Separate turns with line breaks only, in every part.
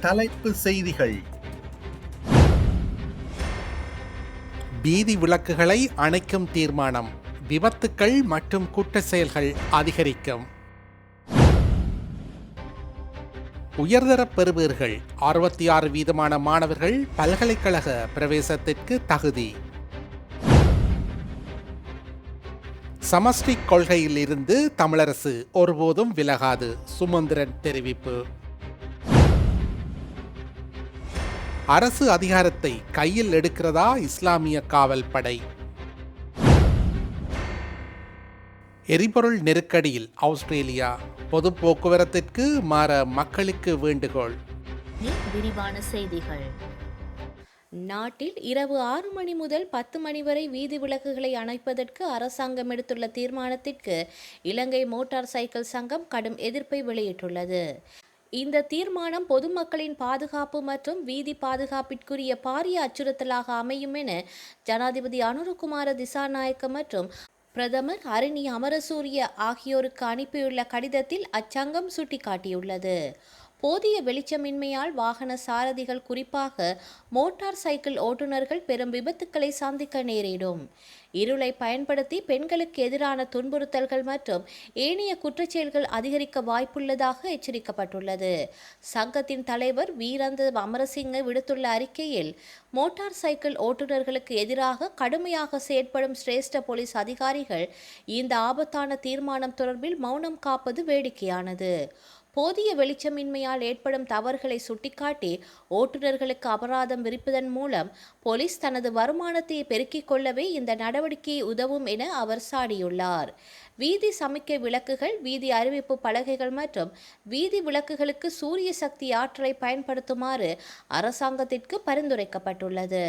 தலைப்பு செய்திகள்.
வீதி விளக்குகளை அணைக்கும் தீர்மானம், விபத்துக்கள் மற்றும் குற்ற செயல்கள் அதிகரிக்கும். உயர்தர பெறுபேறுகள் 66% மாணவர்கள் பல்கலைக்கழக பிரவேசத்திற்கு தகுதி. சமஷ்டி கொள்கையில் இருந்து தமிழரசு ஒருபோதும் விலகாது, சுமந்திரன் தெரிவிப்பு. அரசு அதிகாரத்தை கையில் எடுக்கிறதா இஸ்லாமிய காவல் படை? எரிபொருள் நெருக்கடியில் ஆஸ்திரேலியா, பொது போக்குவரத்திற்கு மாற மக்களுக்கு வேண்டுகோள்.
விரிவான செய்திகள். நாட்டில் இரவு 6 மணி முதல் 10 மணி வரை வீதி விளக்குகளை அணைப்பதற்கு அரசாங்கம் எடுத்துள்ள தீர்மானத்திற்கு இலங்கை மோட்டார் சைக்கிள் சங்கம் கடும் எதிர்ப்பை வெளியிட்டுள்ளது. இந்த தீர்மானம் பொதுமக்களின் பாதுகாப்பு மற்றும் வீதி பாதுகாப்பிற்குரிய பாரிய அச்சுறுத்தலாக அமையும் என ஜனாதிபதி அனுரகுமார திசாநாயக்க மற்றும் பிரதமர் ஹரிணி அமரசூரிய ஆகியோருக்கு அனுப்பியுள்ள கடிதத்தில் அச்சங்கம் சுட்டிக்காட்டியுள்ளது. போதிய வெளிச்சமின்மையால் வாகன சாரதிகள், குறிப்பாக மோட்டார் சைக்கிள் ஓட்டுநர்கள் பெரும் விபத்துக்களை சந்திக்க நேரிடும். இருளை பயன்படுத்தி பெண்களுக்கு எதிரான துன்புறுத்தல்கள் மற்றும் ஏனைய குற்றச்செயல்கள் அதிகரிக்க வாய்ப்புள்ளதாக எச்சரிக்கப்பட்டுள்ளது. சங்கத்தின் தலைவர் வீரந்த அமரசிங்க விடுத்துள்ள அறிக்கையில், மோட்டார் சைக்கிள் ஓட்டுநர்களுக்கு எதிராக கடுமையாக செயற்படும் சிரேஷ்ட போலீஸ் அதிகாரிகள் இந்த ஆபத்தான தீர்மானம் தொடர்பில் மௌனம் காப்பது வேடிக்கையானது. போதிய வெளிச்சமின்மையால் ஏற்படும் தவறுகளை சுட்டிக்காட்டி ஓட்டுநர்களுக்கு அபராதம் விதிப்பதன் மூலம் போலீஸ் தனது வருமானத்தை பெருக்கிக் கொள்ளவே இந்த நடவடிக்கை உதவும் என அவர் சாடியுள்ளார். வீதி சமிக்கை விளக்குகள், வீதி அறிவிப்பு பலகைகள் மற்றும் வீதி விளக்குகளுக்கு சூரிய சக்தி ஆற்றலை பயன்படுத்துமாறு அரசாங்கத்திற்கு பரிந்துரைக்கப்பட்டுள்ளது.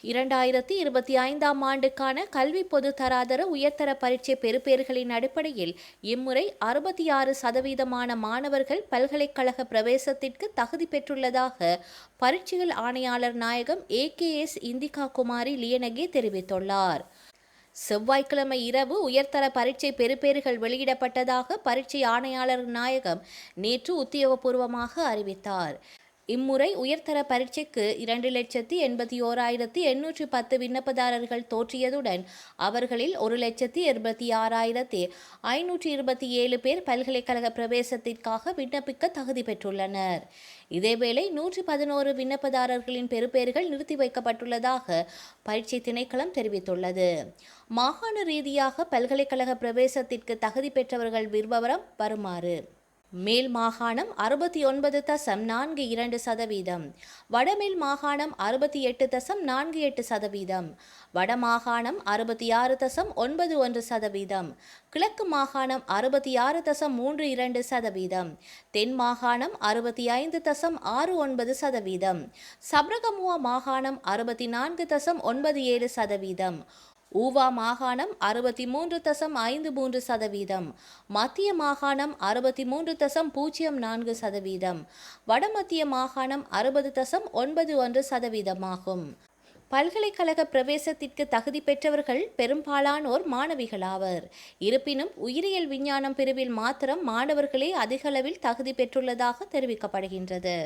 2025ஆம் ஆண்டுக்கான கல்வி பொது தராதர உயர்தர பரீட்சை பெறுபேறுகளின் அடிப்படையில் இம்முறை 66% மாணவர்கள் பல்கலைக்கழக பிரவேசத்திற்கு தகுதி பெற்றுள்ளதாக பரீட்சைகள் ஆணையாளர் நாயகம் AKS இந்திகா குமாரி லியனகே தெரிவித்துள்ளார். செவ்வாய்க்கிழமை இரவு உயர்தர பரீட்சை பெறுபேறுகள் வெளியிடப்பட்டதாக பரீட்சை ஆணையாளர் நாயகம் நேற்று உத்தியோகபூர்வமாக அறிவித்தார். இம்முறை உயர்தர பரீட்சைக்கு 2,81,810 விண்ணப்பதாரர்கள் தோற்றியதுடன் அவர்களில் 1,86,527 பேர் பல்கலைக்கழக பிரவேசத்திற்காக விண்ணப்பிக்க தகுதி பெற்றுள்ளனர். இதேவேளை 111 விண்ணப்பதாரர்களின் பெறுபேறுகள் நிறுத்தி வைக்கப்பட்டுள்ளதாக பரீட்சை திணைக்களம் தெரிவித்துள்ளது. மாகாண ரீதியாக பல்கலைக்கழக பிரவேசத்திற்கு தகுதி பெற்றவர்கள் விவரம் வருமாறு: மேல் மாகாணம் 69.42%, வடமேல் மாகாணம் 68.48%, வடமாகாணம் 66.91%, கிழக்கு மாகாணம் 66.32%, தென் மாகாணம் 65.69%, சப்ரகமுவா மாகாணம் 64.97%, ஊவா மாகாணம் 63.53%, மத்திய மாகாணம் 63.04%, வடமத்திய மாகாணம் 60.91% ஆகும். பல்கலைக்கழக பிரவேசத்திற்கு தகுதி பெற்றவர்கள் பெரும்பாலானோர் மாணவிகளாவர். இருப்பினும் உயிரியல் விஞ்ஞானம் பிரிவில் மாத்திரம் மாணவர்களே அதிகளவில் தகுதி பெற்றுள்ளதாக தெரிவிக்கப்படுகின்றது.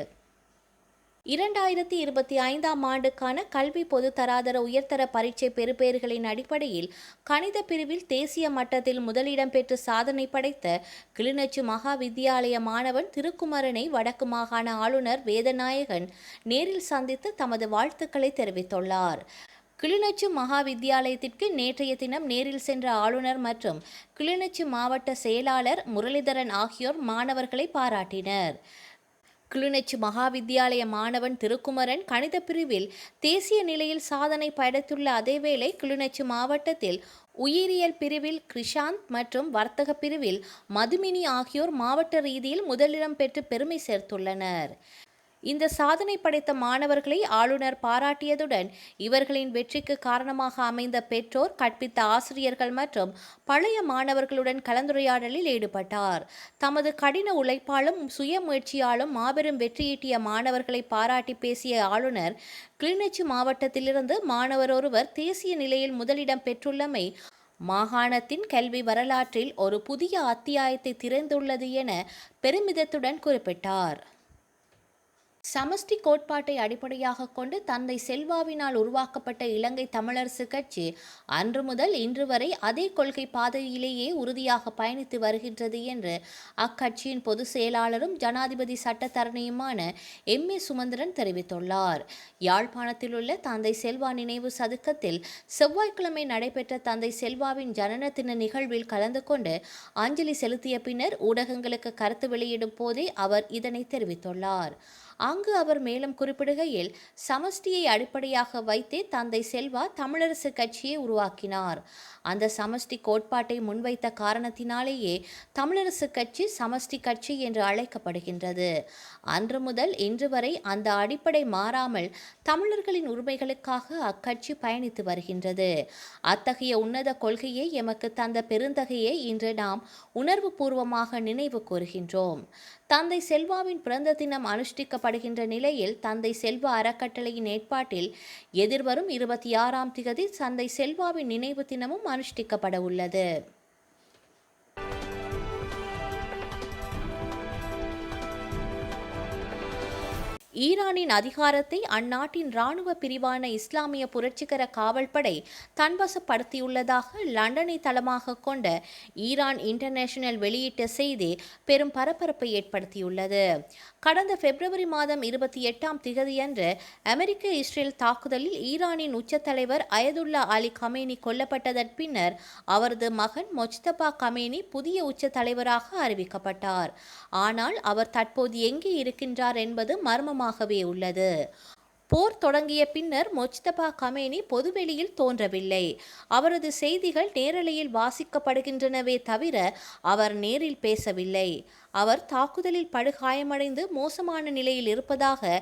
2025ஆம் ஆண்டுக்கான கல்வி பொது தராதர உயர்தர பரீட்சை பெறுபேறுகளின் அடிப்படையில் கணித பிரிவில் தேசிய மட்டத்தில் முதலிடம் பெற்று சாதனை படைத்த கிளிநொச்சி மகா வித்தியாலய மாணவன் திருக்குமரனை வடக்கு மாகாண ஆளுநர் வேதநாயகன் நேரில் சந்தித்து தமது வாழ்த்துக்களை தெரிவித்துள்ளார். கிளிநொச்சி மகா வித்தியாலயத்திற்கு நேற்றைய தினம் நேரில் சென்ற ஆளுநர் மற்றும் கிளிநொச்சி மாவட்ட செயலாளர் முரளிதரன் ஆகியோர் மாணவர்களை பாராட்டினர். கிளிநொச்சி மகா வித்தியாலய மாணவன் திருக்குமரன் கணித பிரிவில் தேசிய நிலையில் சாதனை படைத்துள்ள அதேவேளை கிளிநொச்சி மாவட்டத்தில் உயிரியல் பிரிவில் கிருஷாந்த் மற்றும் வர்த்தக பிரிவில் மதுமினி ஆகியோர் மாவட்ட ரீதியில் முதலிடம் பெற்று பெருமை சேர்த்துள்ளனர். இந்த சாதனை படைத்த மாணவர்களை ஆளுநர் பாராட்டியதுடன் இவர்களின் வெற்றிக்கு காரணமாக அமைந்த பெற்றோர், கற்பித்த ஆசிரியர்கள் மற்றும் பழைய மாணவர்களுடன் கலந்துரையாடலில் ஈடுபட்டார். தமது கடின உழைப்பாலும் சுய முயற்சியாலும் மாபெரும் வெற்றியீட்டிய மாணவர்களை பாராட்டி பேசிய ஆளுநர், கிளிநொச்சி மாவட்டத்திலிருந்து மாணவர் ஒருவர் தேசிய நிலையில் முதலிடம் பெற்றுள்ளமை மாகாணத்தின் கல்வி வரலாற்றில் ஒரு புதிய அத்தியாயத்தை திறந்துள்ளது என பெருமிதத்துடன் குறிப்பிட்டார். சமஷ்டி கோட்பாட்டை அடிப்படையாக கொண்டு தந்தை செல்வாவினால் உருவாக்கப்பட்ட இலங்கை தமிழரசு கட்சி அன்று முதல் இன்று வரை அதே கொள்கை பாதையிலேயே உறுதியாக பயணித்து வருகின்றது என்று அக்கட்சியின் பொதுச் செயலாளரும் ஜனாதிபதி சட்டத்தரணியுமான எம்.ஏ. சுமந்திரன் தெரிவித்துள்ளார். யாழ்ப்பாணத்தில் உள்ள தந்தை செல்வா நினைவு சதுக்கத்தில் செவ்வாய்க்கிழமை நடைபெற்ற தந்தை செல்வாவின் ஜனன தின நிகழ்வில் கலந்து கொண்டு அஞ்சலி செலுத்திய பின்னர் ஊடகங்களுக்கு கருத்து வெளியிடும் போதே அவர் இதனை தெரிவித்துள்ளார். அங்கு அவர் மேலும் குறிப்பிடுகையில், சமஷ்டியை அடிப்படையாக வைத்தே தந்தை செல்வா தமிழரசு கட்சியை உருவாக்கினார். அந்த சமஷ்டி கோட்பாட்டை முன்வைத்த காரணத்தினாலேயே தமிழரசு கட்சி சமஷ்டி கட்சி என்று அழைக்கப்படுகின்றது. அன்று முதல் இன்று வரை அந்த அடிப்படை மாறாமல் தமிழர்களின் உரிமைகளுக்காக அக்கட்சி பயணித்து வருகின்றது. அத்தகைய உன்னத கொள்கையை எமக்கு தந்த பெருந்தகையை இன்று நாம் உணர்வு பூர்வமாக நினைவு கூறுகின்றோம். தந்தை செல்வாவின் பிறந்த தினம் அனுஷ்டிக்கப்படுகின்ற நிலையில் தந்தை செல்வா அறக்கட்டளையின் ஏற்பாட்டில் எதிர்வரும் 26ஆம் திகதி தந்தை செல்வாவின் நினைவு தினமும் அனுஷ்டிக்கப்பட உள்ளது. ஈரானின் அதிகாரத்தை அந்நாட்டின் இராணுவ பிரிவான இஸ்லாமிய புரட்சிகர காவல்படை தன்வசப்படுத்தியுள்ளதாக லண்டனை தளமாக கொண்ட ஈரான் இன்டர்நேஷனல் வெளியிட்ட செய்தி பெரும் பரபரப்பை ஏற்படுத்தியுள்ளது. கடந்த பிப்ரவரி மாதம் 28ஆம் திகதியன்று அமெரிக்க இஸ்ரேல் தாக்குதலில் ஈரானின் உச்ச தலைவர் அயதுல்லா அலி கமேனி கொல்லப்பட்டதன் பின்னர் அவரது மகன் மொஜ்தபா கமேனி புதிய உச்ச தலைவராக அறிவிக்கப்பட்டார். ஆனால் அவர் தற்போது எங்கே இருக்கின்றார் என்பது மர்மமாகவே உள்ளது. போர் தொடங்கிய பின்னர் மொஜ்தபா கமேனி பொதுவெளியில் தோன்றவில்லை. அவரது செய்திகள் நேரலையில் வாசிக்கப்படுகின்றனவே தவிர அவர் நேரில் பேசவில்லை. அவர் தாக்குதலில் படுகாயமடைந்து மோசமான நிலையில் இருப்பதாக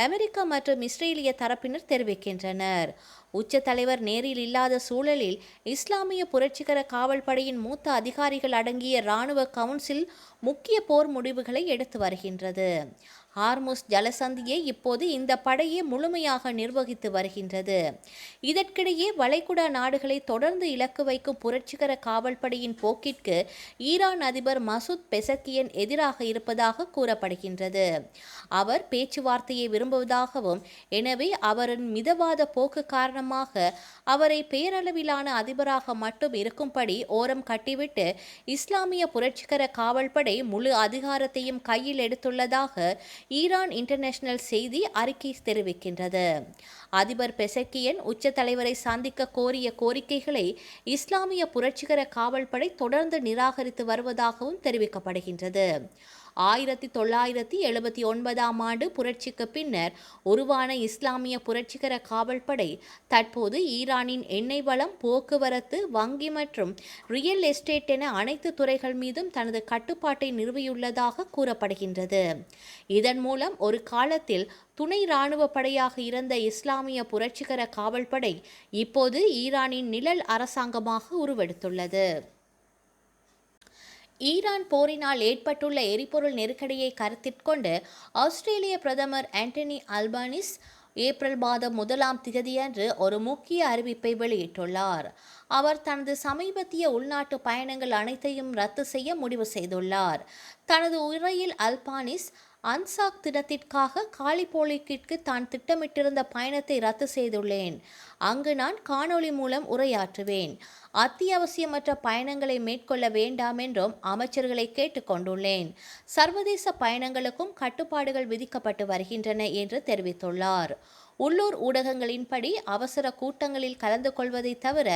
அமெரிக்கா மற்றும் இஸ்ரேலிய தரப்பினர் தெரிவிக்கின்றனர். உச்ச தலைவர் நேரில் இல்லாத சூழலில் இஸ்லாமிய புரட்சிகர காவல் படையின் மூத்த அதிகாரிகள் அடங்கிய இராணுவ கவுன்சில் முக்கிய போர் முடிவுகளை எடுத்து வருகின்றது. ஹார்முஸ் ஜலசந்தியை இப்போது இந்த படையே முழுமையாக நிர்வகித்து வருகின்றது. இதற்கிடையே வளைகுடா நாடுகளை தொடர்ந்து இலக்கு வைக்கும் புரட்சிகர காவல்படையின் போக்கிற்கு ஈரான் அதிபர் மசூத் பெசக்கியன் எதிராக இருப்பதாக கூறப்படுகின்றது. அவர் பேச்சுவார்த்தையை விரும்புவதாகவும், எனவே அவரின் மிதவாத போக்கு காரணமாக அவரை பேரளவிலான அதிபராக மட்டும் இருக்கும்படி ஓரம் கட்டிவிட்டு இஸ்லாமிய புரட்சிகர காவல்படை முழு அதிகாரத்தையும் கையில் எடுத்துள்ளதாக ஈரான் இன்டர்நேஷனல் செய்தி அறிக்கை தெரிவிக்கின்றது. அதிபர் பெசக்கியன் உச்ச தலைவரை சந்திக்க கோரிய கோரிக்கைகளை இஸ்லாமிய புரட்சிகர காவல்படை தொடர்ந்து நிராகரித்து வருவதாகவும் தெரிவிக்கப்படுகின்றது. 1979ஆம் ஆண்டு புரட்சிக்கு பின்னர் உருவான இஸ்லாமிய புரட்சிகர காவல்படை தற்போது ஈரானின் எண்ணெய் வளம், போக்குவரத்து, வங்கி மற்றும் ரியல் எஸ்டேட் என அனைத்து துறைகள் மீதும் தனது கட்டுப்பாட்டை நிறுவியுள்ளதாக கூறப்படுகின்றது. இதன் மூலம் ஒரு காலத்தில் துணை இராணுவ படையாக இருந்த இஸ்லாமிய புரட்சிகர காவல்படை இப்போது ஈரானின் நிழல் அரசாங்கமாக உருவெடுத்துள்ளது. ஈரான் போரினால் ஏற்பட்டுள்ள எரிபொருள் நெருக்கடியை கருத்திற்கொண்டு ஆஸ்திரேலிய பிரதமர் ஆண்டனி அல்பானிஸ் ஏப்ரல் மாதம் 1ஆம் திகதியன்று ஒரு முக்கிய அறிவிப்பை வெளியிட்டுள்ளார். அவர் தனது சமீபத்திய உள்நாட்டு பயணங்கள் அனைத்தையும் ரத்து செய்ய முடிவு செய்துள்ளார். தனது உரையில் அல்பானிஸ் அன்சாக் தினத்திற்காக காலிபோலிக்கிற்கு தான் திட்டமிட்டிருந்த பயணத்தை ரத்து செய்துள்ளேன். அங்கு நான் காணொளி மூலம் உரையாற்றுவேன். அத்தியாவசியமற்ற பயணங்களை மேற்கொள்ள வேண்டாம் என்றும் அமைச்சர்களை கேட்டுக்கொண்டுள்ளேன். சர்வதேச பயணங்களுக்கும் கட்டுப்பாடுகள் விதிக்கப்பட்டு வருகின்றன என்று தெரிவித்துள்ளார். உள்ளூர் ஊடகங்களின்படி அவசர கூட்டங்களில் கலந்து கொள்வதை தவிர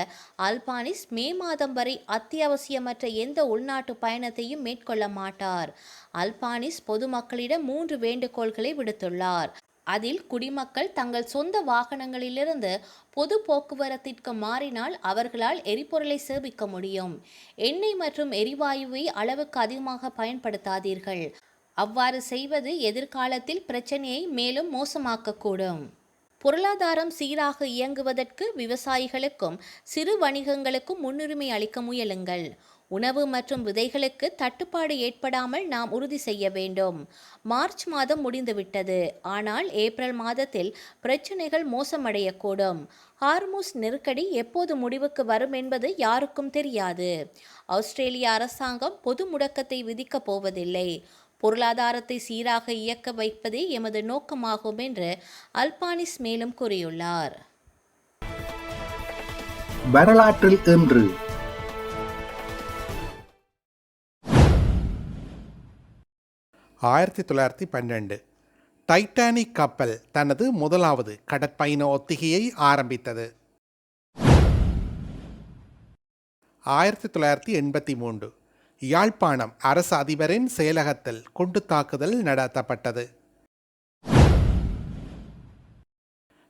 அல்பானிஸ் மே மாதம் வரை அத்தியாவசியமற்ற எந்த உள்நாட்டு பயணத்தையும் மேற்கொள்ள மாட்டார். அல்பானிஸ் பொதுமக்களிடம் 3 வேண்டுகோள்களை விடுத்துள்ளார். அதில் குடிமக்கள் தங்கள் சொந்த வாகனங்களிலிருந்து பொது போக்குவரத்திற்கு மாறினால் அவர்களால் எரிபொருளை சேமிக்க முடியும். எண்ணெய் மற்றும் எரிவாயுவை அளவுக்கு அதிகமாக பயன்படுத்தாதீர்கள். அவ்வாறு செய்வது எதிர்காலத்தில் பிரச்சனையை மேலும் மோசமாக்கக்கூடும். பொருளாதாரம் சீராக இயங்குவதற்கு விவசாயிகளுக்கும் சிறு வணிகங்களுக்கும் முன்னுரிமை அளிக்க முயலுங்கள். உணவு மற்றும் விதைகளுக்கு தட்டுப்பாடு ஏற்படாமல் நாம் உறுதி செய்ய வேண்டும். மார்ச் மாதம் முடிந்துவிட்டது, ஆனால் ஏப்ரல் மாதத்தில் பிரச்சினைகள் மோசமடையக்கூடும். ஹார்முஸ் நெருக்கடி எப்போது முடிவுக்கு வரும் என்பது யாருக்கும் தெரியாது. ஆஸ்திரேலிய அரசாங்கம் பொது முடக்கத்தை விதிக்கப் போவதில்லை. பொருளாதாரத்தை சீராக இயக்க வைப்பதே எமது நோக்கமாகும் என்று அல்பானிஸ் மேலும் கூறியுள்ளார்.
வரலாற்றில் இன்று
1912 டைட்டானிக் கப்பல் தனது முதலாவது கடற்பயண ஒத்திகையை ஆரம்பித்தது. 1983 யாழ்ப்பாணம் அரசு அதிபரின் செயலகத்தில் குண்டு தாக்குதல் நடத்தப்பட்டது.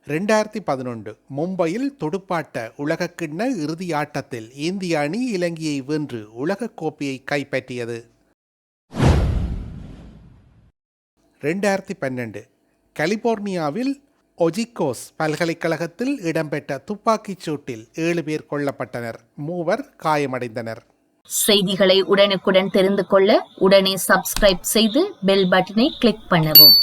2011 மும்பையில் துடுப்பாட்ட உலகக்கிண்ண இறுதி ஆட்டத்தில் இந்திய அணி இலங்கையை வென்று உலகக்கோப்பையை கைப்பற்றியது. 2012 கலிபோர்னியாவில் ஒஜிகோஸ் பல்கலைக்கழகத்தில் இடம்பெற்ற துப்பாக்கிச் சூட்டில் 7 பேர் கொல்லப்பட்டனர், 3 காயமடைந்தனர்.
செய்திகளை உடனுக்குடன் தெரிந்து கொள்ள உடனே சப்ஸ்கிரைப் செய்து பெல் பட்டனை கிளிக் பண்ணவும்.